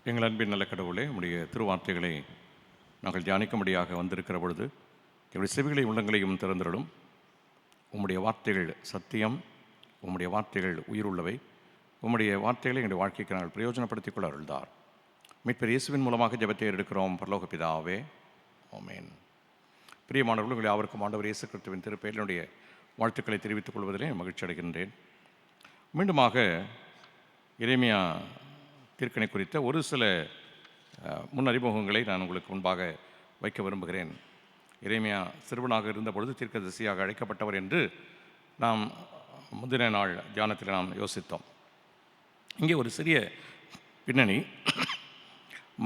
எங்கள் அன்பின் நல்ல கடவுளே, உம்முடைய திருவார்த்தைகளை நாங்கள் தியானிக்கும்படியாக வந்திருக்கிற பொழுது எங்களுடைய செவிகளை உள்ளங்களையும் திறந்திரலும். உம்முடைய வார்த்தைகள் சத்தியம், உம்முடைய வார்த்தைகள் உயிருள்ளவை. உம்முடைய வார்த்தைகளை எங்களுடைய வாழ்க்கைக்கு நாங்கள் பிரயோஜனப்படுத்திக் கொள்ள அருள்தார். மீட்பர் இயேசுவின் மூலமாக ஜெபத்தை எடுக்கிறோம் பரலோக பிதாவே, ஆமென். பிரியமானவர்கள், உங்களை யாவருக்கும் ஆண்டவர் இயேசு கிறிஸ்துவின் திருப்பெயரினுடைய வாழ்த்துக்களை தெரிவித்துக் கொள்வதிலே மகிழ்ச்சி அடைகின்றேன். மீண்டுமாக எரேமியா தீர்க்கனை குறித்த ஒரு சில முன் அறிமுகங்களை நான் உங்களுக்கு முன்பாக வைக்க விரும்புகிறேன். எரேமியா சிறுவனாக இருந்தபொழுது தீர்க்கதரிசியாக அழைக்கப்பட்டவர் என்று நாம் முந்தின நாள் தியானத்தில் நாம் யோசித்தோம். இங்கே ஒரு சிறிய பின்னணி.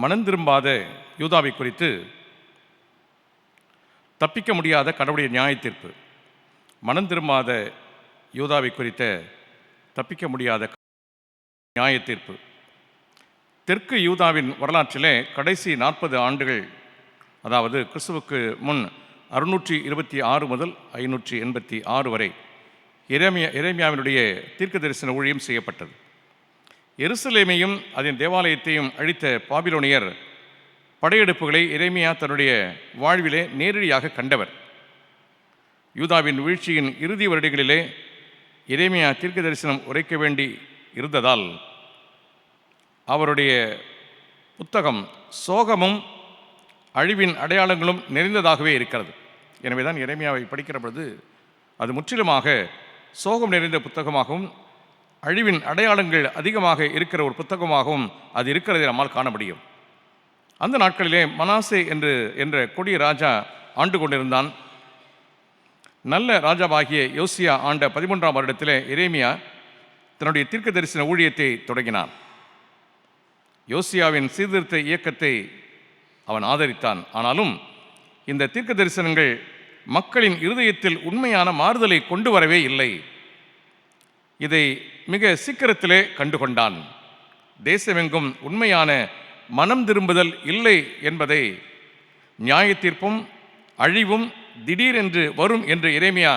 மனம் திரும்பாத யூதாவை குறித்து தப்பிக்க முடியாத கடவுளுடைய நியாய தீர்ப்பு. மனம் திரும்பாத யூதாவை குறித்த தப்பிக்க முடியாத நியாய தீர்ப்பு. தெற்கு யூதாவின் வரலாற்றிலே கடைசி 40 ஆண்டுகள், அதாவது கிறிஸ்துவுக்கு முன் 626 முதல் 586 வரை எரேமியாவினுடைய தீர்க்க தரிசன ஊழியம் செய்யப்பட்டது. எருசலேமையும் அதன் தேவாலயத்தையும் அழித்த பாபிலோனியர் படையெடுப்புகளை எரேமியா தன்னுடைய வாழ்விலே நேரடியாக கண்டவர். யூதாவின் வீழ்ச்சியின் இறுதி வருடங்களிலே எரேமியா தீர்க்க தரிசனம் உரைக்க வேண்டி இருந்ததால் அவருடைய புத்தகம் சோகமும் அழிவின் அடையாளங்களும் நிறைந்ததாகவே இருக்கிறது. எனவே தான் எரேமியாவை படிக்கிற பொழுது அது முற்றிலுமாக சோகம் நிறைந்த புத்தகமாகவும் அழிவின் அடையாளங்கள் அதிகமாக இருக்கிற ஒரு புத்தகமாகவும் அது இருக்கிறதை நம்மால் காண முடியும். அந்த நாட்களிலே மனாசே என்ற கொடிய ராஜா ஆண்டு கொண்டிருந்தான். நல்ல ராஜாவாகிய யோசியா ஆண்ட 13ஆம் வருடத்திலே எரேமியா தன்னுடைய தீர்க்க தரிசன ஊழியத்தை தொடங்கினான். யோசியாவின் சீர்திருத்த இயக்கத்தை அவன் ஆதரித்தான். ஆனாலும் இந்த தீர்க்க தரிசனங்கள் மக்களின் இருதயத்தில் உண்மையான மாறுதலை கொண்டு வரவே இல்லை. இதை மிக சீக்கிரத்திலே கண்டுகொண்டான். தேசமெங்கும் உண்மையான மனம் திரும்புதல் இல்லை என்பதை, நியாய தீர்ப்பும் அழிவும் திடீரென்று வரும் என்று எரேமியா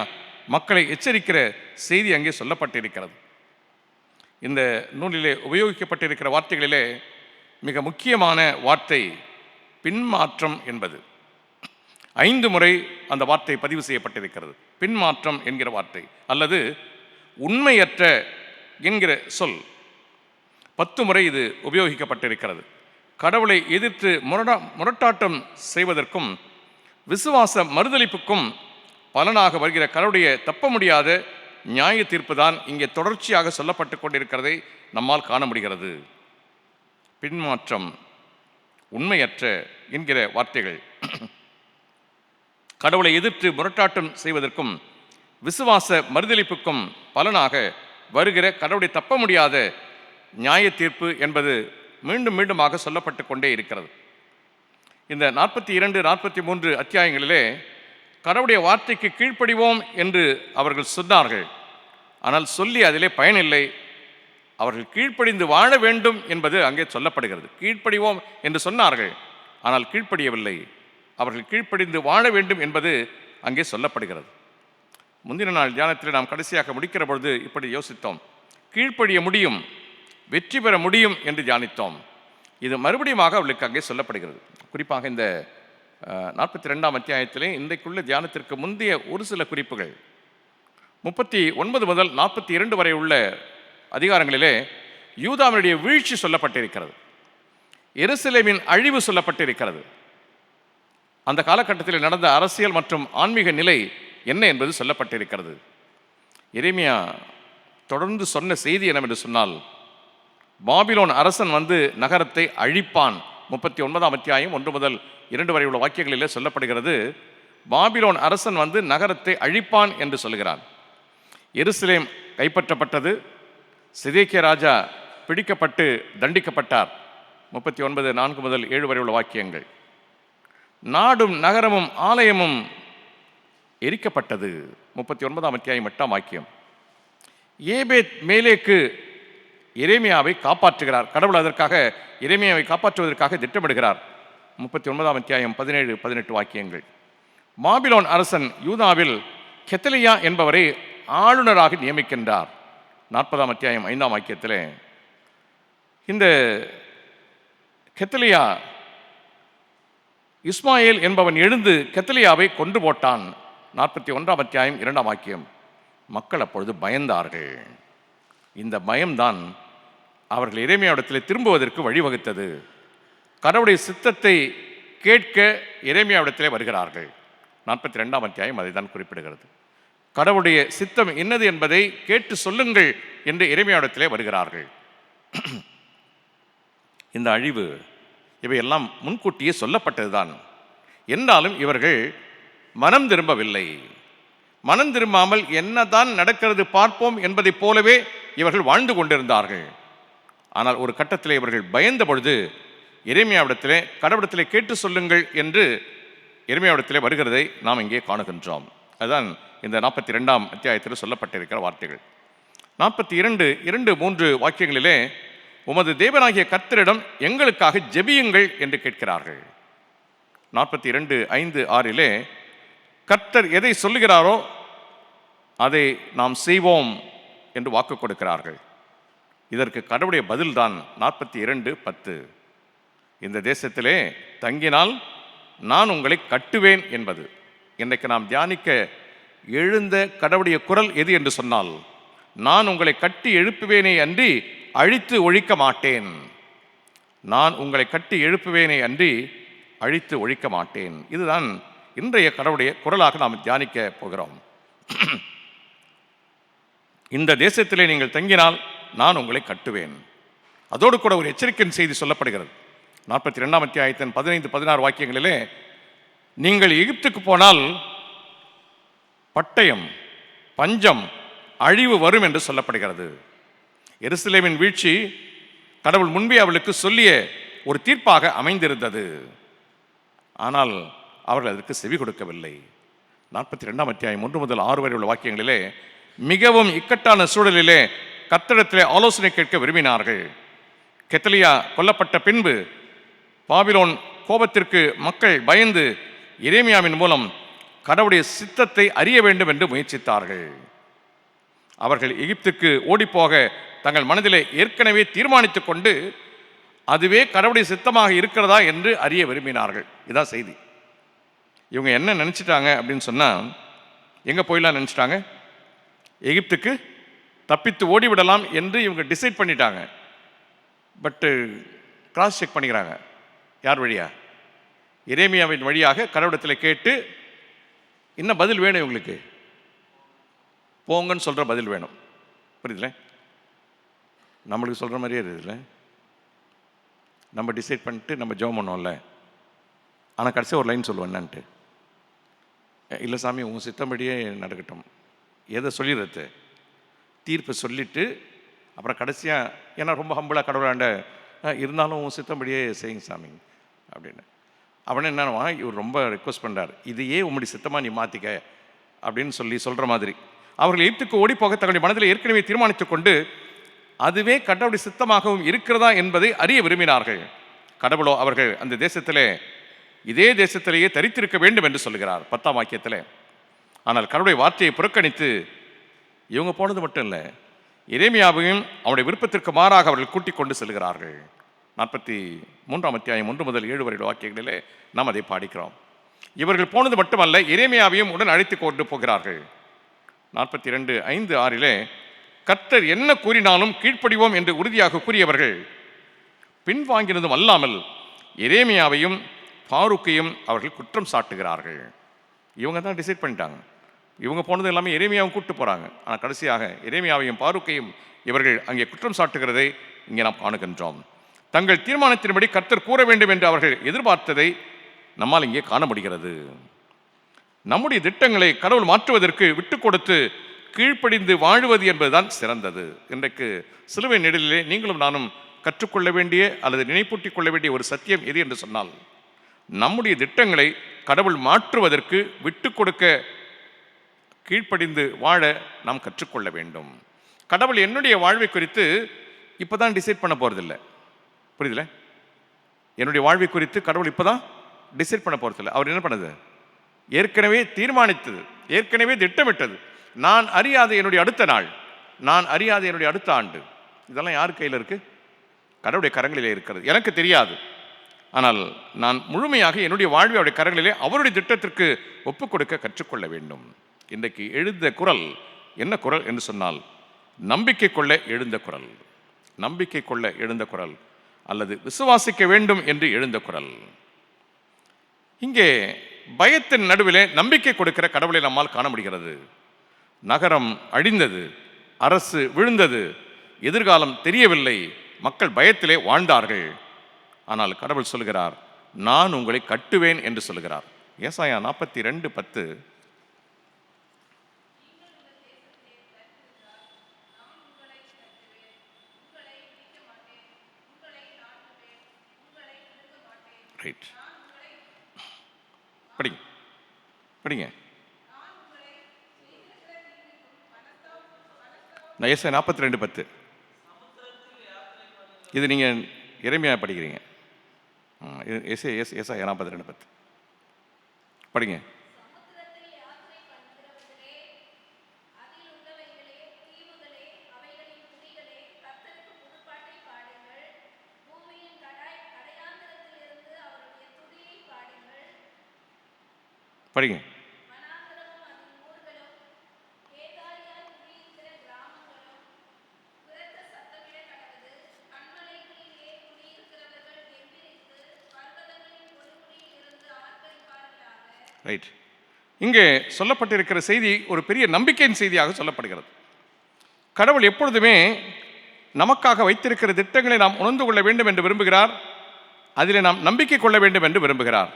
மக்களை எச்சரிக்கிற செய்தி அங்கே சொல்லப்பட்டிருக்கிறது. இந்த நூலிலே உபயோகிக்கப்பட்டிருக்கிற வார்த்தைகளிலே மிக முக்கியமான வார்த்தை பின்மாற்றம் என்பது. 5 முறை அந்த வார்த்தை பதிவு செய்யப்பட்டிருக்கிறது. பின்மாற்றம் என்கிற வார்த்தை அல்லது உண்மையற்ற என்கிற சொல் 10 முறை இது உபயோகிக்கப்பட்டிருக்கிறது. கடவுளை எதிர்த்து முரட்டாட்டம் செய்வதற்கும் விசுவாச மறுதலிப்புக்கும் பலனாக வருகிற கடவுளுடைய தப்ப முடியாத நியாய தீர்ப்பு தான் இங்கே தொடர்ச்சியாக சொல்லப்பட்டு கொண்டிருக்கிறதை நம்மால் காண முடிகிறது. பின்மாற்றம், உண்மையற்ற என்கிற வார்த்தைகள் கடவுளை எதிர்த்து முரட்டாட்டம் செய்வதற்கும் விசுவாச மறுதலிப்புக்கும் பலனாக வருகிற கடவுளை தப்ப முடியாத நியாய தீர்ப்பு என்பது மீண்டும் மீண்டுமாக சொல்லப்பட்டு கொண்டே இருக்கிறது. இந்த 42, 43 அத்தியாயங்களிலே கடவுளுடைய வார்த்தைக்கு கீழ்ப்படிவோம் என்று அவர்கள் சொன்னார்கள். ஆனால் சொல்லி அதிலே பயனில்லை. அவர்கள் கீழ்ப்படிந்து வாழ வேண்டும் என்பது அங்கே சொல்லப்படுகிறது. கீழ்ப்படிவோம் என்று சொன்னார்கள், ஆனால் கீழ்ப்படியவில்லை. அவர்கள் கீழ்ப்படிந்து வாழ வேண்டும் என்பது அங்கே சொல்லப்படுகிறது. முந்தின நாள் தியானத்தில் நாம் கடைசியாக முடிக்கிற பொழுது இப்படி யோசித்தோம். கீழ்ப்படிய முடியும், வெற்றி பெற முடியும் என்று தியானித்தோம். இது மறுபடியும் அவர்களுக்கு அங்கே சொல்லப்படுகிறது. குறிப்பாக இந்த 42ஆம் அத்தியாயத்திலே இன்றைக்குள்ள தியானத்திற்கு முந்தைய ஒரு சில குறிப்புகள் 39 முதல் 42 வரை உள்ள அதிகாரங்களிலே யூதாவினுடைய வீழ்ச்சி சொல்லப்பட்டிருக்கிறது. எருசலேமின் அழிவு சொல்லப்பட்டிருக்கிறது. அந்த காலகட்டத்தில் நடந்த அரசியல் மற்றும் ஆன்மீக நிலை என்ன என்பது சொல்லப்பட்டிருக்கிறது. எரேமியா தொடர்ந்து சொன்ன செய்தி என்னவென்று சொன்னால், பாபிலோன் அரசன் வந்து நகரத்தை அழிப்பான். 39ஆம் அத்தியாயம் 1 முதல் 2 வரை உள்ள வாக்கியங்களிலே சொல்லப்படுகிறது. பாபிலோன் அரசன் வந்து நகரத்தை அழிப்பான் என்று சொல்கிறான். எருசலேம் கைப்பற்றப்பட்டது. சிதேக்கியா ராஜா பிடிக்கப்பட்டு தண்டிக்கப்பட்டார். 39, 4 முதல் 7 வரை உள்ள வாக்கியங்கள். நாடும் நகரமும் ஆலயமும் எரிக்கப்பட்டது. 39ஆம் அத்தியாயம் 8ஆம் வாக்கியம். ஏபேத் மேலேக்கு எரேமியாவை காப்பாற்றுகிறார். கடவுள் அதற்காக எரேமியாவை காப்பாற்றுவதற்காக திட்டமிடுகிறார். 39ஆம் அத்தியாயம் 17, 18 வாக்கியங்கள். பாபிலோன் அரசன் யூதாவில் கெத்தலியா என்பவரை ஆளுநராக நியமிக்கின்றார். 40ஆம் அத்தியாயம் 5ஆம் வாக்கியத்தில் இந்த கெத்தலியா இஸ்மாயில் என்பவன் எழுந்து கெத்தலியாவை கொன்று போட்டான். 41ஆம் அத்தியாயம் 2ஆம் வாக்கியம். மக்கள் அப்பொழுது பயந்தார்கள். இந்த பயம்தான் அவர்கள் எரேமியாவிடத்தில் திரும்புவதற்கு வழிவகுத்தது. கடவுளுடைய சித்தத்தை கேட்க எரேமியாவிடத்திலே வருகிறார்கள். 42ஆம் அத்தியாயம் அதை தான் குறிப்பிடுகிறது. கடவுளுடைய சித்தம் என்னது என்பதை கேட்டு சொல்லுங்கள் என்று எரேமியாவிடத்திலே வருகிறார்கள். இந்த அழிவு இவையெல்லாம் முன்கூட்டியே சொல்லப்பட்டதுதான். என்றாலும் இவர்கள் மனம் திரும்பவில்லை. மனம் திரும்பாமல் என்னதான் நடக்கிறது பார்ப்போம் என்பதைப் போலவே இவர்கள் வாழ்ந்து கொண்டிருந்தார்கள். ஆனால் ஒரு கட்டத்தில் இவர்கள் பயந்த பொழுது எரேமியாவிடத்திலே கடவுளத்திலே கேட்டு சொல்லுங்கள் என்று எரேமியாவிடத்திலே வருகிறதை நாம் இங்கே காணுகின்றோம். அதுதான் இந்த 42ஆம் அத்தியாயத்தில் சொல்லப்பட்டிருக்கிற வார்த்தைகள். 42:2-3 வாக்கியங்களிலே உமது தேவனாகிய கர்த்தரிடம் எங்களுக்காக ஜெபியுங்கள் என்று கேட்கிறார்கள். 42:5-6 கர்த்தர் எதை சொல்லுகிறாரோ அதை நாம் செய்வோம் என்று வாக்கு கொடுக்கிறார்கள். இதற்கு கடவுளுடைய பதில்தான் 42:10. இந்த தேசத்திலே தங்கினால் நான் உங்களை கட்டுவேன் என்பது. இன்றைக்கு நாம் தியானிக்க எழுந்த கடவுளுடைய குரல் எது என்று சொன்னால், நான் உங்களை கட்டி எழுப்புவேனே அன்றி அழித்து ஒழிக்க மாட்டேன். நான் உங்களை கட்டி எழுப்புவேனே அன்றி அழித்து ஒழிக்க மாட்டேன். இதுதான் இன்றைய கடவுளுடைய குரலாக நாம் தியானிக்க போகிறோம். இந்த தேசத்திலே நீங்கள் தங்கினால் நான் உங்களை கட்டுவேன். அதோடு கூட ஒரு எச்சரிக்கையின் செய்தி சொல்லப்படுகிறது. 42ஆம் அத்தியாயத்தின் 15-16 வாக்கியங்களிலே, நீங்கள் எகிப்துக்கு போனால் பட்டயம், பஞ்சம், அழிவு வரும் என்று சொல்லப்படுகிறது. எருசலேமின் வீழ்ச்சி கடவுள் முன்பே அவளுக்கு சொல்லிய ஒரு தீர்ப்பாக அமைந்திருந்தது. ஆனால் அவர்கள் அதற்கு செவி கொடுக்கவில்லை. 42ஆம் அத்தியாயம் 1-6 வரை உள்ள வாக்கியங்களிலே மிகவும் இக்கட்டான சூழலிலே கர்த்தரிடத்திலே ஆலோசனை கேட்க விரும்பினார்கள். கெத்தலியா கொல்லப்பட்ட பின்பு பாபிலோன் கோபத்திற்கு மக்கள் பயந்து எரேமியாவின் மூலம் கடவுளுடைய சித்தத்தை அறிய வேண்டும் என்று முயற்சித்தார்கள். அவர்கள் எகிப்துக்கு ஓடிப்போக தங்கள் மனதிலே ஏற்கனவே தீர்மானித்துக் கொண்டு அதுவே கடவுளுடைய சித்தமாக இருக்கிறதா என்று அறிய விரும்பினார்கள். இதான் செய்தி. இவங்க என்ன நினச்சிட்டாங்க அப்படின்னு சொன்னால், எங்கே போயிடலாம் நினச்சிட்டாங்க? எகிப்துக்கு தப்பித்து ஓடிவிடலாம் என்று இவங்க டிசைட் பண்ணிட்டாங்க. பட்டு கிராஸ் செக் பண்ணிக்கிறாங்க. யார் வழியா? எரேமியாவின் வழியாக கடவுளத்தில் கேட்டு என்ன பதில் வேணும் இவங்களுக்கு? போங்கன்னு சொல்கிற பதில் வேணும். புரியுதுல? நம்மளுக்கு சொல்கிற மாதிரியே இருக்குதுல்ல. நம்ம டிசைட் பண்ணிட்டு நம்ம ஜெபம் பண்ணோம்ல, ஆனால் கடைசியாக ஒரு லைன் சொல்லுவோம் என்னன்ட்டு, இல்லை சாமி உங்கள் சித்தம்படியே நடக்கட்டும். எதை சொல்லிடுறது? தீர்ப்பை சொல்லிவிட்டு அப்புறம் கடைசியாக, ஏன்னா ரொம்ப ஹம்பிளாக கடவுளாண்ட இருந்தாலும் உங்கள் சித்தம்படியே செய்யுங்க சாமி அப்படின்னு. அவனே என்னவா, இவர் ரொம்ப ரெக்வஸ்ட் பண்ணுறார், இதையே உம்முடைய சித்தமாக நீ மாற்றிக்க அப்படின்னு சொல்கிற மாதிரி. அவர்கள் எகிப்துக்கு ஓடி போக தங்களுடைய மனதில் ஏற்கனவே தீர்மானித்துக் கொண்டு அதுவே கடவுளுடைய சித்தமாகவும் இருக்கிறதா என்பதை அறிய விரும்பினார்கள். கடவுளோ அவர்கள் அந்த தேசத்திலே, இதே தேசத்திலேயே தரித்திருக்க வேண்டும் என்று சொல்கிறார் 10ஆம் வாக்கியத்தில். ஆனால் கடவுளுடைய வார்த்தையை புறக்கணித்து இவங்க போனது மட்டும் இல்லை, எரேமியாவையும் அவருடைய விருப்பத்திற்கு மாறாக அவர்கள் கூட்டிக் கொண்டு செல்கிறார்கள். 43ஆம் அத்தியாயம் 1-7 வரை வாக்கியங்களிலே நாம் அதை பாடிக்கிறோம். இவர்கள் போனது மட்டுமல்ல, எரேமியாவையும் உடன் அழைத்து கொண்டு போகிறார்கள். 42:5-6 கர்த்தர் என்ன கூறினாலும் கீழ்ப்படிவோம் என்று உறுதியாக கூறியவர்கள் பின்வாங்கினதும் அல்லாமல் எரேமியாவையும் பாரூக்கையும் அவர்கள் குற்றம் சாட்டுகிறார்கள். இவங்க தான் டிசைட் பண்ணிட்டாங்க. இவங்க போனது எல்லாமே எரேமியாவும் கூப்பிட்டு போகிறாங்க. ஆனால் கடைசியாக எரேமியாவையும் பாரூக்கையும் இவர்கள் அங்கே குற்றம் சாட்டுகிறதை இங்கே நாம் காணுகின்றோம். தங்கள் தீர்மானத்தின்படி கர்த்தர் கூற வேண்டும் என்று அவர்கள் எதிர்பார்த்ததை நம்மால் இங்கே காண முடிகிறது. நம்முடைய திட்டங்களை கடவுள் மாற்றுவதற்கு விட்டு கொடுத்து கீழ்ப்படிந்து வாழுவது என்பதுதான் சிறந்தது. இன்றைக்கு சிலுவை நெடிலே நீங்களும் நானும் கற்றுக்கொள்ள வேண்டிய அல்லது நினைப்பூட்டிக் கொள்ள வேண்டிய ஒரு சத்தியம் எது என்று சொன்னால், நம்முடைய திட்டங்களை கடவுள் மாற்றுவதற்கு விட்டு கொடுக்க கீழ்ப்படிந்து வாழ நாம் கற்றுக்கொள்ள வேண்டும். கடவுள் என்னுடைய வாழ்வை குறித்து இப்போ தான் டிசைட் பண்ண போகிறதில்லை. புரியுதுல? என்னுடைய வாழ்வை குறித்து கடவுள் இப்போ தான் டிசைட் பண்ண போகிறதில்லை. அவர் என்ன பண்ணது? ஏற்கனவே தீர்மானித்தது, ஏற்கனவே திட்டமிட்டது. நான் அறியாத என்னுடைய அடுத்த நாள், நான் அறியாத என்னுடைய அடுத்த ஆண்டு, இதெல்லாம் யார் கையில் இருக்குது? கடவுளுடைய கரங்களிலே இருக்கிறது. எனக்கு தெரியாது, ஆனால் நான் முழுமையாக என்னுடைய வாழ்வை அவருடைய கரங்களிலே அவருடைய திட்டத்திற்கு ஒப்புக் கொடுக்க கற்றுக்கொள்ள வேண்டும். இன்றைக்கு எழுந்த குரல் என்ன குரல் என்று சொன்னால், நம்பிக்கை கொள்ள எழுந்த குரல். நம்பிக்கை கொள்ள எழுந்த குரல் அல்லது விசுவாசிக்க வேண்டும் என்று எழுந்த குரல். இங்கே பயத்தின் நடுவிலே நம்பிக்கை கொடுக்கிற கடவுளை நம்மால் காண முடிகிறது. நகரம் அழிந்தது, அரசு விழுந்தது, எதிர்காலம் தெரியவில்லை, மக்கள் பயத்திலே வாழ்ந்தார்கள். ஆனால் கடவுள் சொல்கிறார், நான் உங்களை கட்டுவேன் என்று சொல்கிறார். ஏசாயா 42:10. ரைட், படிங்க படிங்க. நான் ஏசாயா 42:10. இது நீங்கள் எரேமியா படிக்கிறீங்க. ஏசாயா 42:10 படிங்க. படிங்க. ரைட். இங்கே சொல்லப்பட்டிருக்கிற செய்தி ஒரு பெரிய நம்பிக்கையின் செய்தியாக சொல்லப்படுகிறது. கடவுள் எப்பொழுதுமே நமக்காக வைத்திருக்கிற திட்டங்களை நாம் உணர்ந்து கொள்ள வேண்டும் என்று விரும்புகிறார். அதில் நாம் நம்பிக்கை கொள்ள வேண்டும் என்று விரும்புகிறார்.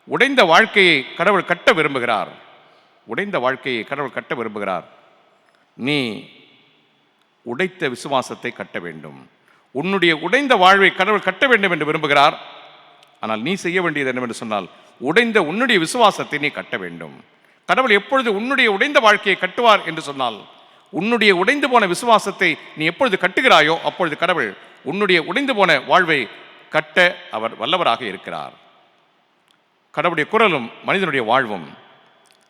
உடைந்த வாழ்க்கையை கடவுள் கட்ட விரும்புகிறார். உடைந்த வாழ்க்கையை கடவுள் கட்ட விரும்புகிறார். நீ உடைத்த விசுவாசத்தை கட்ட வேண்டும். உன்னுடைய உடைந்த வாழ்வை கடவுள் கட்ட வேண்டும் என்று விரும்புகிறார். ஆனால் நீ செய்ய வேண்டியது என்னவென்று சொன்னால், உடைந்த உன்னுடைய விசுவாசத்தை நீ கட்ட வேண்டும். கடவுள் எப்பொழுது உன்னுடைய உடைந்த வாழ்க்கையை கட்டுவார் என்று சொன்னால், உன்னுடைய உடைந்து போன விசுவாசத்தை நீ எப்பொழுது கட்டுகிறாயோ அப்பொழுது கடவுள் உன்னுடைய உடைந்து போன வாழ்வை கட்ட அவர் வல்லவராக இருக்கிறார். கடவுளுடைய குரலும் மனிதனுடைய வாழ்வும்,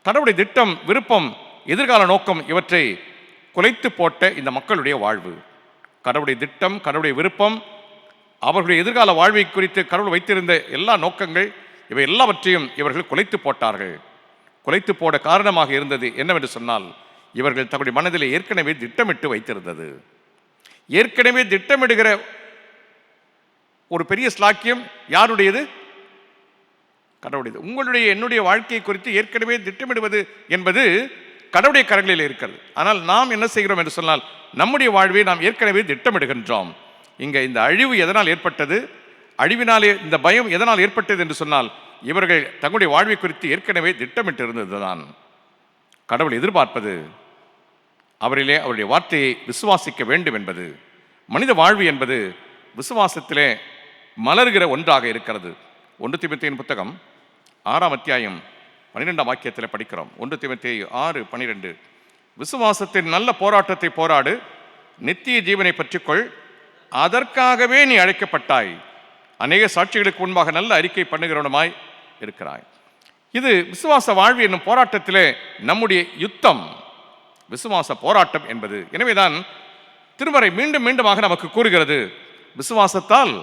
கடவுளுடைய திட்டம், விருப்பம், எதிர்கால நோக்கம் இவற்றை குலைத்து போட்ட இந்த மக்களுடைய வாழ்வு, கடவுளுடைய திட்டம், கடவுளுடைய விருப்பம், அவர்களுடைய எதிர்கால வாழ்வை குறித்து கடவுள் வைத்திருந்த எல்லா நோக்கங்கள், இவை எல்லாவற்றையும் இவர்கள் குலைத்து போட்டார்கள். குலைத்து போட காரணமாக இருந்தது என்னவென்று சொன்னால், இவர்கள் தங்களுடைய மனதில் ஏற்கனவே திட்டமிட்டு வைத்திருந்தது. ஏற்கனவே திட்டமிடுகிற ஒரு பெரிய ஸ்லாக்கியம் யாருடையது? கடவுளுடையது. உங்களுடைய என்னுடைய வாழ்க்கையை குறித்து ஏற்கனவே திட்டமிடுவது என்பது கடவுளுடைய கரங்களில் இருக்கிறது. ஆனால் நாம் என்ன செய்கிறோம் என்று சொன்னால், நம்முடைய வாழ்வை நாம் ஏற்கனவே திட்டமிடுகின்றோம். இங்கே இந்த அழிவு எதனால் ஏற்பட்டது, அழிவினாலே இந்த பயம் எதனால் ஏற்பட்டது என்று சொன்னால், இவர்கள் தங்களுடைய வாழ்வை குறித்து ஏற்கனவே திட்டமிட்டு இருந்ததுதான். கடவுள் எதிர்பார்ப்பது அவரிலே அவருடைய வார்த்தையை விசுவாசிக்க வேண்டும் என்பது. மனித வாழ்வு என்பது விசுவாசத்திலே மலர்கிற ஒன்றாக இருக்கிறது. 1 தீமோத்தேயு புத்தகம் 6ஆம் அத்தியாயம் 12ஆம் வாக்கியத்தில் படிக்கிறோம். 1 தீமோத்தேயு 6:12. விசுவாசத்தின் நல்ல போராட்டத்தை போராடு, நித்திய ஜீவனை பற்றிக்கொள், அதற்காகவே நீ அழைக்கப்பட்டாய், அநேக சாட்சிகளுக்கு முன்பாக நல்ல அறிக்கை பண்ணுகிறவனுமாய் இருக்கிறாய். இது விசுவாச வாழ்வு என்னும் போராட்டத்திலே நம்முடைய யுத்தம், விசுவாச போராட்டம் என்பது. எனவேதான் திருமறை மீண்டும் மீண்டுமாக நமக்கு கூறுகிறது, விசுவாசத்தால்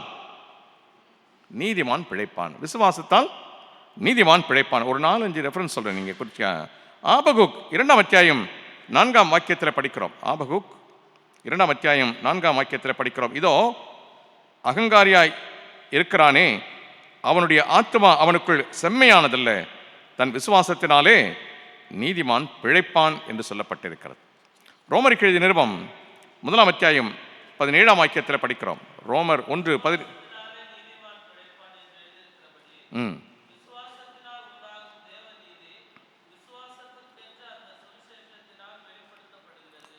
நீதிமான் பிழைப்பான், விசுவாசத்தால் நீதிமான் பிழைப்பான். ஒரு 4-5 ரெஃபரன்ஸ் சொல்றேன், நீங்க குறிச்சா. ஆபகுக் 2ஆம் அத்தியாயம் 4ஆம் வாக்கியத்தில் படிக்கிறோம். ஆபகுக் 2ஆம் அத்தியாயம் 4ஆம் வாக்கியத்தில் படிக்கிறோம். இதோ அகங்காரியாய் இருக்கிறானே, அவனுடைய ஆத்மா அவனுக்குள் செம்மையானதல்ல, தன் விசுவாசத்தினாலே நீதிமான் பிழைப்பான் என்று சொல்லப்பட்டிருக்கிறது. ரோமருக்கு எழுதிய நிருபம் 1ஆம் அத்தியாயம் 17ஆம் வாக்கியத்தில் படிக்கிறோம். ரோமர் 1:10.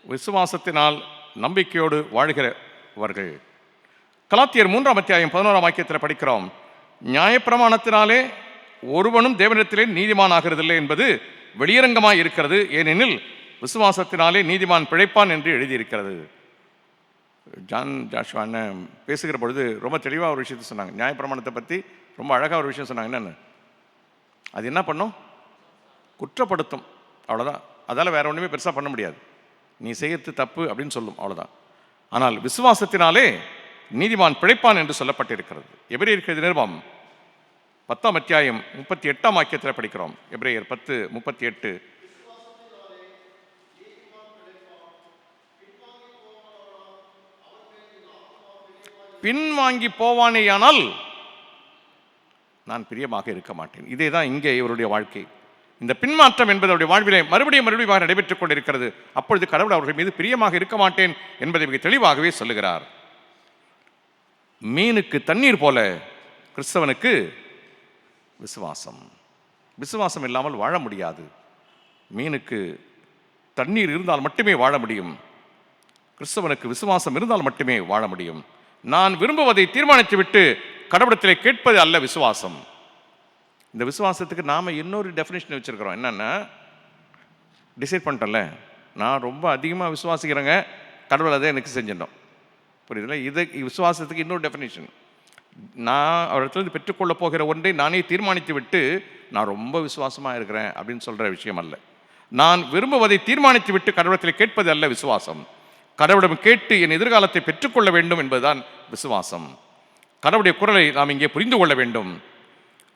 விசுவாசத்தினால் நம்பிக்கையோடு வாழ்கிறவர்கள். கலாத்தியர் 3ஆம் அத்தியாயம் 11ஆம் வாக்கியத்தில் படிக்கிறோம், நியாயப்பிரமாணத்தினாலே ஒருவனும் தேவனிடத்திலே நீதிமான் ஆகிறதில்லை என்பது வெளியரங்கமாய் இருக்கிறது, ஏனெனில் விசுவாசத்தினாலே நீதிமான் பிழைப்பான் என்று எழுதியிருக்கிறது. ஜான் ஜாஷ்வா அண்ணன் பேசுகிற பொழுது ரொம்ப தெளிவாக ஒரு விஷயத்தை சொன்னாங்க. நியாயப்பிரமாணத்தை பற்றி ரொம்ப அழகாக ஒரு விஷயம் சொன்னாங்க. என்னென்னு, அது என்ன பண்ணும்? குற்றப்படுத்தும், அவ்வளோதான். அதால் வேற ஒன்றுமே பெருசாக பண்ண முடியாது. நீ செய்யறது தப்பு அப்படின்னு சொல்லும், அவ்வளோதான். ஆனால் விசுவாசத்தினாலே நீதிமான் பிழைப்பான் என்று சொல்லப்பட்டிருக்கிறது. எபிரேயருக்கு நிருபம் 10ஆம் அத்தியாயம் 38ஆம் வாக்கியத்தில் படிக்கிறோம். எபிரேயர் 10:38. பின்வாங்கி போவானேயானால் நான் பிரியமாக இருக்க மாட்டேன். இதே தான் இங்கே இவருடைய வாழ்க்கை. இந்த பின்மாற்றம் என்பது அவருடைய வாழ்விலே மறுபடியும் நடைபெற்றுக் கொண்டிருக்கிறது. அப்பொழுது கடவுள் அவர்கள் மீது பிரியமாக இருக்க மாட்டேன் என்பதை மிக தெளிவாகவே சொல்லுகிறார். மீனுக்கு தண்ணீர் போல கிறிஸ்தவனுக்கு விசுவாசம். விசுவாசம் இல்லாமல் வாழ முடியாது. மீனுக்கு தண்ணீர் இருந்தால் மட்டுமே வாழ முடியும். கிறிஸ்தவனுக்கு விசுவாசம் இருந்தால் மட்டுமே வாழ முடியும். நான் விரும்புவதை தீர்மானித்து விட்டு கடவுளத்திலே கேட்பது அல்ல விசுவாசம். இந்த விசுவாசத்துக்கு நாம் இன்னொரு டெஃபினேஷன் வச்சுருக்கிறோம். என்னென்னா, டிசைட் பண்ணிட்டோம்ல, நான் ரொம்ப அதிகமாக விசுவாசிக்கிறேங்க, கடவுள் அதை எனக்கு செஞ்சிடணும். புரியுதுல? இது விசுவாசத்துக்கு இன்னொரு டெஃபினேஷன். நான் அவரிடத்துலேருந்து பெற்றுக்கொள்ள போகிற ஒன்றை நானே தீர்மானித்து விட்டு நான் ரொம்ப விசுவாசமாக இருக்கிறேன் அப்படின்னு சொல்கிற விஷயம் அல்ல. நான் விரும்புவதை தீர்மானித்து விட்டு கடவுளத்தில் கேட்பது அல்ல விசுவாசம். கடவுளிடம் கேட்டு என் எதிர்காலத்தை பெற்றுக்கொள்ள வேண்டும் என்பதுதான் விசுவாசம். கடவுளுடைய குரலை நாம் இங்கே புரிந்து கொள்ள வேண்டும்.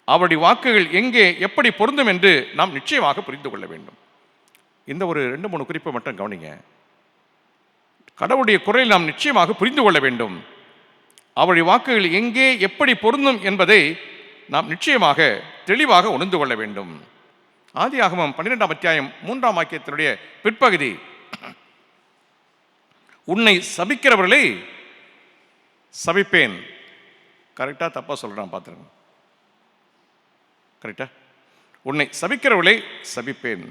அவருடைய வாக்குகள் எங்கே எப்படி பொருந்தும் என்று நாம் நிச்சயமாக புரிந்து கொள்ள வேண்டும். இந்த ஒரு 2-3 குறிப்பை மட்டும் கவனிங்க. கடவுளுடைய குரலை நாம் நிச்சயமாக புரிந்து கொள்ள வேண்டும். அவருடைய வாக்குகள் எங்கே எப்படி பொருந்தும் என்பதை நாம் நிச்சயமாக தெளிவாக உணர்ந்து கொள்ள வேண்டும். ஆதியாகமம் 12ஆம் அத்தியாயம் 3ஆம் வாக்கியத்தினுடைய பிற்பகுதி, உன்னை சபிக்கிறவர்களை சபிப்பேன். கரெக்டா தப்பா சொல்றான் பார்த்துருங்க. கரெக்டா? உன்னை சபிக்கிறவர்களை சபிப்பேன்.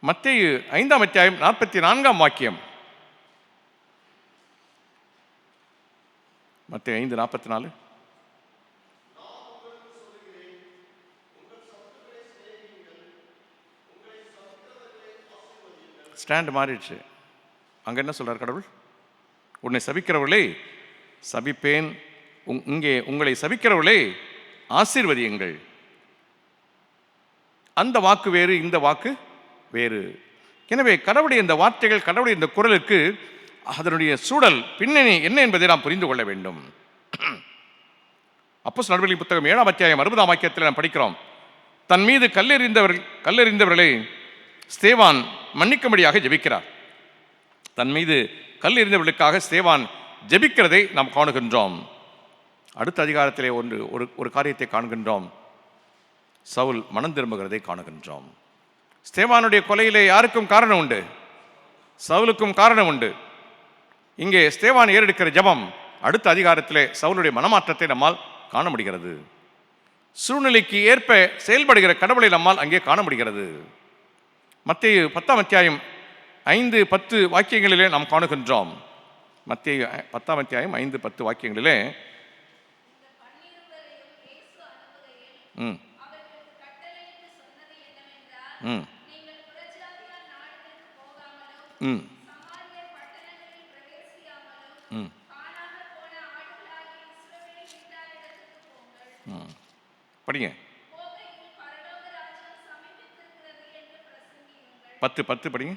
மத்தேயு 5ஆம் அத்தியாயம் 44ஆம் வாக்கியம். மத்தேயு 5:44. ஸ்டாண்ட் மாறிடுச்சு. அங்க என்ன சொல்றார் கடவுள்? உன்னை சபிக்கிறவர்களை சபிப்பேன், இங்கே உங்களை சபிக்கிறவர்களை ஆசீர்வதியுங்கள். அந்த வாக்கு வேறு, இந்த வாக்கு வேறு. எனவே கடவுளுடைய இந்த வார்த்தைகள், கடவுளுடைய இந்த குரலுக்கு அதனுடைய சூழல் பின்னணி என்ன என்பதை நாம் புரிந்து கொள்ள வேண்டும். அப்போஸ்தலர் நடவடிக்கைகளின் புத்தகம் 7ஆம் அத்தியாயம் 60ஆம் வாக்கியத்தில் நாம் படிக்கிறோம். தன் மீது கல்லெறிந்தவர்களை ஸ்தேவான் மன்னிக்கும்படியாக ஜெபிக்கிறார். தன் மீது கல் எறிந்தவர்களுக்காக ஸ்தேவான் ஜெபிக்கிறதை நாம் காணுகின்றோம். அடுத்த அதிகாரத்திலே ஒரு காரியத்தை காணுகின்றோம். சவுல் மனம் திரும்புகிறதை காணுகின்றோம். ஸ்தேவானுடைய கொலையிலே யாருக்கும் காரணம் உண்டு? சவுலுக்கும் காரணம் உண்டு. இங்கே ஸ்தேவான் ஏறெடுக்கிற ஜெபம் அடுத்த அதிகாரத்திலே சவுலுடைய மனமாற்றத்தை நம்மால் காண முடிகிறது. சூழ்நிலைக்கு ஏற்ப செயல்படுகிற கடவுளை நம்மால் அங்கே காண முடிகிறது. மத்தேயு 10ஆம் அத்தியாயம் 5-10 வாக்கியங்களிலே நாம் காணுகின்றோம். மத்தேயு 10ஆம் அத்தியாயம் 5-10 வாக்கியங்களிலே படிங்க. 10 படிங்க.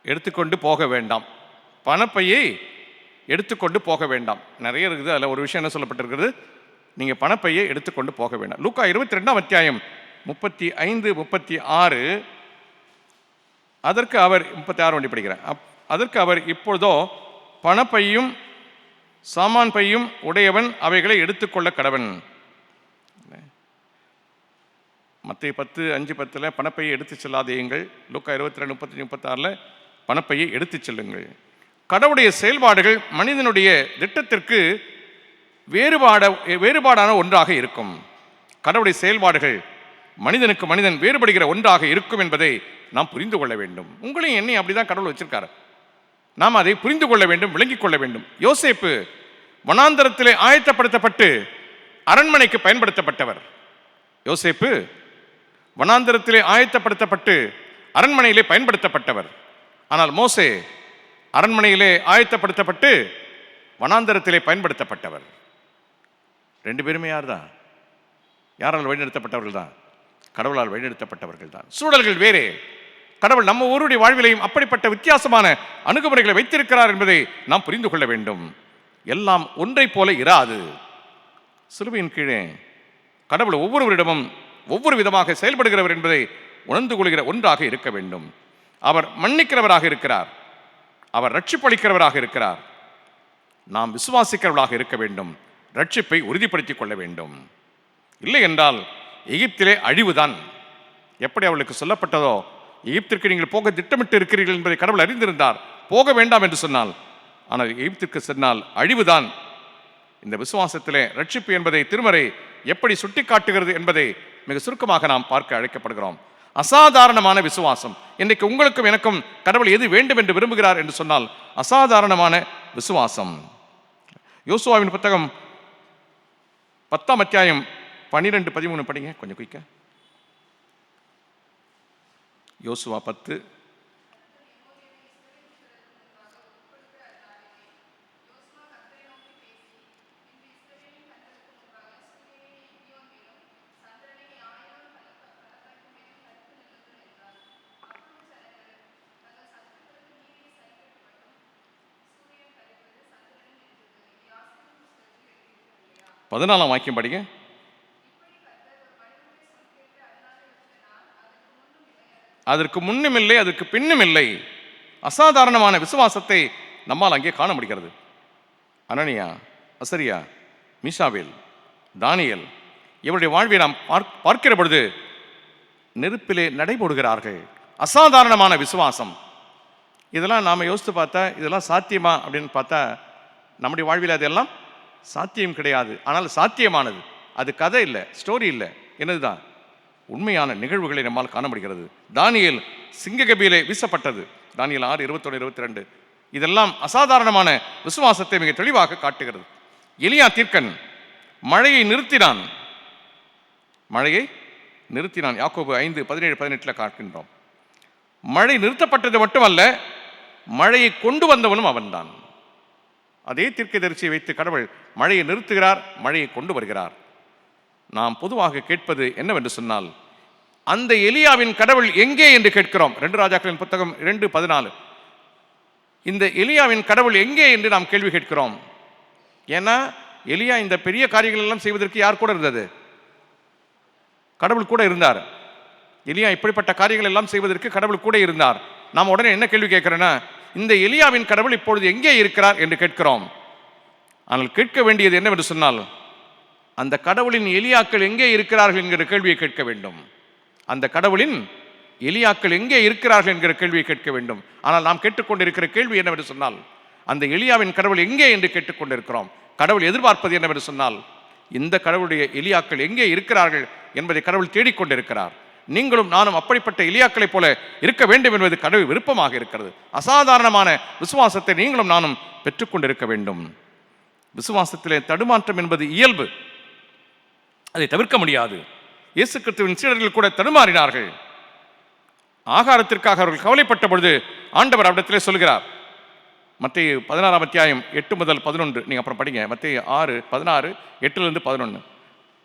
எடுத்துக்கொண்டு போக வேண்டாம். பணப்பையை எடுத்துக்கொண்டு போக வேண்டாம். நிறைய இருக்குது. அதில் ஒரு விஷயம் என்ன சொல்லப்பட்டிருக்கிறது? நீங்கள் பணப்பையை எடுத்துக்கொண்டு போக வேண்டாம். லூக்கா 22ஆம் அத்தியாயம் 35-36. அதற்கு அவர் 36 வண்டி படிக்கிறேன். அதற்கு அவர், இப்பொழுதோ பணப்பையும் சாமான் பையும் உடையவன் அவைகளை எடுத்துக்கொள்ள கடவன். மத்தேயு 10:5-10 பணப்பையை எடுத்து செல்லாதேயுங்கள். லூக்கா 22:35-36 பணப்பையை எடுத்து செல்லுங்கள். கடவுளுடைய செயல்பாடுகள் மனிதனுடைய திட்டத்திற்கு வேறுபாடான ஒன்றாக இருக்கும். கடவுளுடைய செயல்பாடுகள் மனிதனுக்கு மனிதன் வேறுபடுகிற ஒன்றாக இருக்கும் என்பதை நாம் புரிந்து கொள்ள வேண்டும். உங்களையும் என்னையும் அப்படிதான் கடவுள் வச்சிருக்காரு. நாம் அதை புரிந்து கொள்ள வேண்டும், விளங்கிக் கொள்ள வேண்டும். யோசேப்பு வனாந்தரத்திலே ஆயத்தப்படுத்தப்பட்டு அரண்மனைக்கு பயன்படுத்தப்பட்டவர். யோசேப்பு வனாந்தரத்திலே ஆயத்தப்படுத்தப்பட்டு அரண்மனையிலே பயன்படுத்தப்பட்டவர். ஆனால் மோசே அரண்மனையிலே ஆயத்தப்படுத்தப்பட்டு வனாந்தரத்திலே பயன்படுத்தப்பட்டவர். 2 பேருமே யார் தான்? யாரால் வழிநடத்தப்பட்டவர்கள் தான்? கடவுளால் வழிநடத்தப்பட்டவர்கள் தான். சூழல்கள் வேறே. கடவுள் நம்ம ஒருவருடைய வாழ்விலையும் அப்படிப்பட்ட வித்தியாசமான அணுகுமுறைகளை வைத்திருக்கிறார் என்பதை நாம் புரிந்து கொள்ள வேண்டும். எல்லாம் ஒன்றை போல இராது. சிலுவையின் கீழே கடவுள் ஒவ்வொருவரிடமும் ஒவ்வொரு விதமாக செயல்படுகிறவர் என்பதை உணர்ந்து கொள்கிற ஒன்றாக இருக்க வேண்டும். அவர் மன்னிக்கிறவராக இருக்கிறார், அவர் ரட்சிப்பளிக்கிறவராக இருக்கிறார். நாம் விசுவாசிக்கிறவர்களாக இருக்க வேண்டும், ரட்சிப்பை உறுதிப்படுத்திக் கொள்ள வேண்டும். இல்லை என்றால் எகிப்திலே அழிவுதான். எப்படி அவளுக்கு சொல்லப்பட்டதோ, எகிப்திற்கு நீங்கள் போக திட்டமிட்டு இருக்கிறீர்கள் என்பதை கடவுள் அறிந்திருந்தார். போக வேண்டாம் என்று சொன்னால், ஆனால் எகிப்திற்கு சென்றால் அழிவுதான். இந்த விசுவாசத்திலே ரட்சிப்பு என்பதை திருமறை எப்படி சுட்டி காட்டுகிறது என்பதை மிக சுருக்கமாக நாம் பார்க்க அழைக்கப்படுகிறோம். அசாதாரணமான விசுவாசம். இன்றைக்கு உங்களுக்கும் எனக்கும் கடவுள் எது வேண்டும் என்று விரும்புகிறார் என்று சொன்னால் அசாதாரணமான விசுவாசம். யோசுவாவின் புத்தகம் 10ஆம் அத்தியாயம் 12-13 படிங்க கொஞ்சம் குயிக்க. யோசுவா 10. பதினாலாம் வாக்கியம் படிங்க. அதற்கு முன்னும் இல்லை, அதற்கு பின்னும் இல்லை. அசாதாரணமான விசுவாசத்தை நம்மால் அங்கே காண முடிகிறது. அனனியா, அசரியா, மீசாவேல், தானியேல் இவருடைய வாழ்வை நாம் பார்க்கிற பொழுது நெருப்பிலே நடைபோடுகிறார்கள். அசாதாரணமான விசுவாசம். இதெல்லாம் நாம் யோசித்து பார்த்தா இதெல்லாம் சாத்தியமா அப்படின்னு பார்த்தா நம்முடைய வாழ்வில் அதெல்லாம் சாத்தியம் கிடையாது. ஆனால் சாத்தியமானது. அது கதை இல்லை, ஸ்டோரி இல்லை, என்னதுதான் உண்மையான நிகழ்வுகளை நம்மால் காண முடிகிறது. தானியேல் சிங்ககபியிலே வீசப்பட்டது, தானியேல் 6:21-22. இதெல்லாம் அசாதாரணமான விசுவாசத்தை மிக தெளிவாக காட்டுகிறது. எலியா தீர்க்கன் மழையை நிறுத்தினான். யாக்கோபு 5:17-18 காட்டுகின்றோம். மழை நிறுத்தப்பட்டது மட்டுமல்ல, மழையை கொண்டு வந்தவனும் அவன்தான். அதே தீர்க்கதரிசியை வைத்து கடவுள் மழையை நிறுத்துகிறார், மழையை கொண்டு வருகிறார். நாம் பொதுவாக கேட்பது என்னவென்று சொன்னால், அந்த எலியாவின் கடவுள் எங்கே என்று கேட்கிறோம். 2 ராஜாக்களின் புத்தகம் 2:14. இந்த எலியாவின் கடவுள் எங்கே என்று நாம் கேள்வி கேட்கிறோம். ஏன்னா எலியா இந்த பெரிய காரியங்கள் எல்லாம் செய்வதற்கு யார் கூட இருந்தது? கடவுள் கூட இருந்தார். எலியா இப்படிப்பட்ட காரியங்கள் எல்லாம் செய்வதற்கு கடவுள் கூட இருந்தார். நாம் உடனே என்ன கேள்வி கேட்கிறோன்னா, இந்த எலியாவின் கடவுள் இப்பொழுது எங்கே இருக்கிறார் என்று கேட்கிறோம். ஆனால் கேட்க வேண்டியது என்னவென்று சொன்னால், அந்த கடவுளின் எலியாக்கள் எங்கே இருக்கிறார்கள் என்கிற கேள்வியை கேட்க வேண்டும். அந்த கடவுளின் எலியாக்கள் எங்கே இருக்கிறார்கள் என்கிற கேள்வியை கேட்க வேண்டும். ஆனால் நாம் கேட்டுக்கொண்டிருக்கிற கேள்வி என்னவென்று சொன்னால், அந்த எலியாவின் கடவுள் எங்கே என்று கேட்டுக்கொண்டிருக்கிறோம். கடவுள் எதிர்பார்ப்பது என்னவென்று சொன்னால், இந்த கடவுளுடைய எலியாக்கள் எங்கே இருக்கிறார்கள் என்பதை கடவுள் தேடிக்கொண்டிருக்கிறார். நீங்களும் நானும் அப்படிப்பட்ட எலியாக்களைப் போல இருக்க வேண்டும் என்பது கடவுள் விருப்பமாக இருக்கிறது. அசாதாரணமான விசுவாசத்தை நீங்களும் நானும் பெற்றுக்கொண்டிருக்க வேண்டும். விசுவாசத்திலே தடுமாற்றம் என்பது இயல்பு, அதை தவிர்க்க முடியாது. இயேசு கிறிஸ்துவின் சீடர்கள் கூட தடுமாறினார்கள். ஆகாரத்திற்காக அவர்கள் கவலைப்பட்ட பொழுது ஆண்டவர் அவரிடத்திலே சொல்கிறார். மத்தேயு 16ஆம் அத்தியாயம் 8-11 நீங்க அப்புறம் படிங்க. மத்தேயு 6:16, 8-11.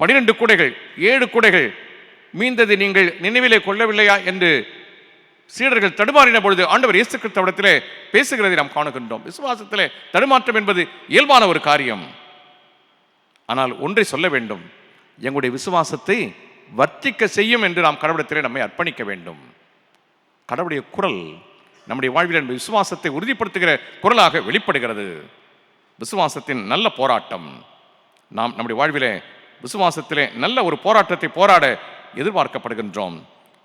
12 கூடைகள் 7 கூடைகள் மீந்தது நீங்கள் நினைவிலே கொள்ளவில்லையா என்று சீடர்கள் தடுமாறின பொழுது ஆண்டவர் இயேசு கிறிஸ்துவிடத்திலே பேசுகிறதை நாம் காணுகின்றோம். விசுவாசத்திலே தடுமாற்றம் என்பது இயல்பான ஒரு காரியம். ஆனால் ஒன்றை சொல்ல வேண்டும், எங்களுடைய விசுவாசத்தை வர்த்திக்க செய்யும் என்று நாம் கடவுளத்திலே நம்மை அர்ப்பணிக்க வேண்டும். கடவுளுடைய குரல் நம்முடைய வாழ்வில் விசுவாசத்தை உறுதிப்படுத்துகிற குரலாக வெளிப்படுகிறது. விசுவாசத்தின் நல்ல போராட்டம். நாம் நம்முடைய வாழ்விலே விசுவாசத்திலே நல்ல ஒரு போராட்டத்தை போராட எதிர்பார்க்கப்படுகின்றோம்.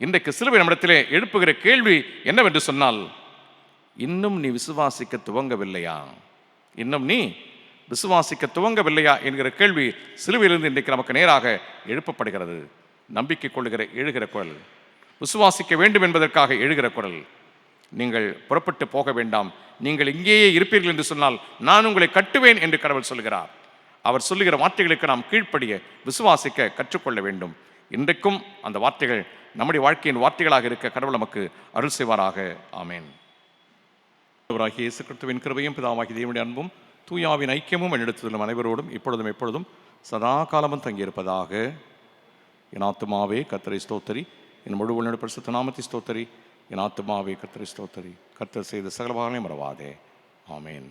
இன்றைக்கு சிலுவை நம்மிடத்திலே எழுப்புகிற கேள்வி என்னவென்று சொன்னால், இன்னும் நீ விசுவாசிக்க துவங்கவில்லையா? இன்னும் நீ விசுவாசிக்க துவங்கவில்லையா என்கிற கேள்வி சிலுவையிலிருந்து இன்றைக்கு நமக்கு நேராக எழுப்பப்படுகிறது. நம்பிக்கை கொள்ளுகிற எழுகிற குரல், விசுவாசிக்க வேண்டும் என்பதற்காக எழுகிற குரல். நீங்கள் புறப்பட்டு போக வேண்டாம், நீங்கள் இங்கேயே இருப்பீர்கள் என்று சொன்னால் நான் உங்களை கட்டுவேன் என்று கடவுள் சொல்கிறார். அவர் சொல்லுகிற வார்த்தைகளுக்கு நாம் கீழ்ப்படிய விசுவாசிக்க கற்றுக்கொள்ள வேண்டும். இன்றைக்கும் அந்த வார்த்தைகள் நம்முடைய வாழ்க்கையின் வார்த்தைகளாக இருக்க கடவுள் நமக்கு அருள் செய்வாராக. ஆமேன். இயேசு கிறிஸ்துவின் கிருபையும் பிதாவாகிய தேவனுடைய அன்பும் தூயாவின் ஐக்கியமும் என்னிடத்திலும் அனைவரோடும் இப்பொழுதும் எப்பொழுதும் சதா காலமும் தங்கியிருப்பதாக. என் ஆத்துமாவே கர்த்தரை ஸ்தோத்தரி, என் முழு உள்ளோடு பரிசுத்த நாமத்தை ஸ்தோத்தரி. என் ஆத்துமாவே கர்த்தரை ஸ்தோத்தரி, கர்த்தர் செய்த சகல உபகாரங்களையும் மறவாதே. ஆமென்.